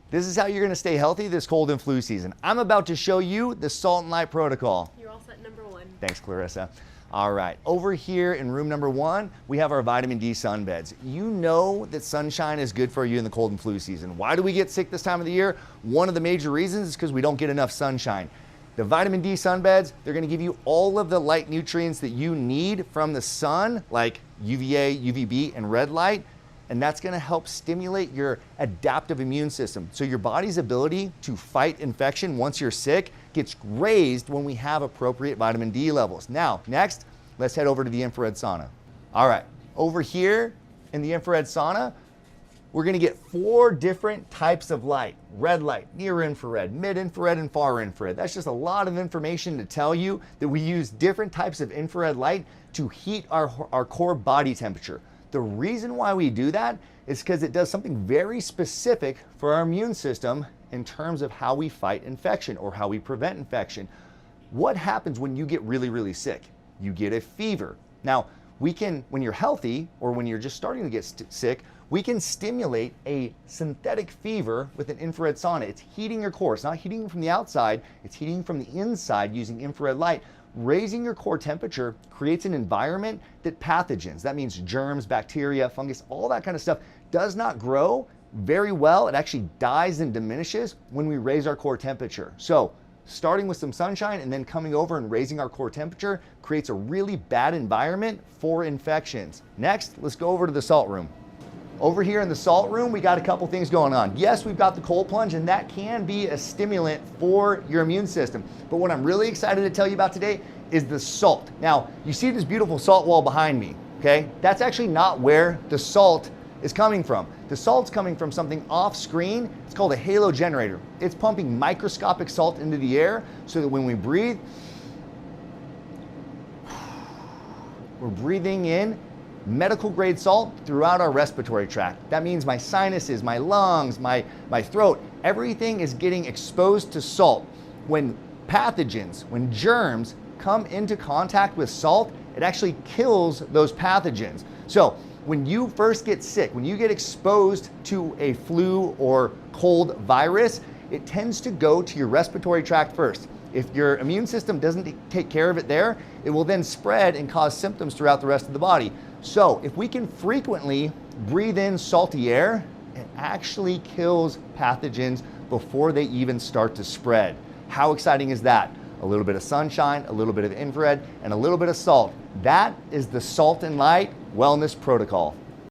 This is how you're gonna stay healthy this cold and flu season. I'm about to show you the salt and light protocol. You're all set number 1. Thanks, Clarissa. All right, over here in room number 1, we have our vitamin D sunbeds. You know that sunshine is good for you in the cold and flu season. Why do we get sick this time of the year? One of the major reasons is because we don't get enough sunshine. The vitamin D sunbeds, they're gonna give you all of the light nutrients that you need from the sun, like UVA, UVB, and red light, and that's gonna help stimulate your adaptive immune system. So your body's ability to fight infection once you're sick gets raised when we have appropriate vitamin D levels. Now, next, let's head over to the infrared sauna. All right, over here in the infrared sauna, we're gonna get 4 different types of light: red light, near infrared, mid infrared, and far infrared. That's just a lot of information to tell you that we use different types of infrared light to heat our core body temperature. The reason why we do that is because it does something very specific for our immune system in terms of how we fight infection or how we prevent infection. What happens when you get really, really sick? You get a fever. Now, we can, when you're healthy or when you're just starting to get sick, we can stimulate a synthetic fever with an infrared sauna. It's heating your core. It's not heating from the outside, it's heating from the inside using infrared light. Raising your core temperature creates an environment that pathogens, that means germs, bacteria, fungus, all that kind of stuff, does not grow very well. It actually dies and diminishes when we raise our core temperature. So starting with some sunshine and then coming over and raising our core temperature creates a really bad environment for infections. Next, let's go over to the salt room. Over here in the salt room, we got a couple things going on. Yes, we've got the cold plunge, and that can be a stimulant for your immune system. But what I'm really excited to tell you about today is the salt. Now, you see this beautiful salt wall behind me, okay? That's actually not where the salt is coming from. The salt's coming from something off screen. It's called a halo generator. It's pumping microscopic salt into the air so that when we breathe, we're breathing in medical grade salt throughout our respiratory tract. That means my sinuses, my lungs, my throat, everything is getting exposed to salt. When pathogens, when germs come into contact with salt, it actually kills those pathogens. So when you first get sick, when you get exposed to a flu or cold virus, it tends to go to your respiratory tract first. If your immune system doesn't take care of it there, it will then spread and cause symptoms throughout the rest of the body. So if we can frequently breathe in salty air, it actually kills pathogens before they even start to spread. How exciting is that? A little bit of sunshine, a little bit of infrared, and a little bit of salt. That is the Salt and Light Wellness Protocol.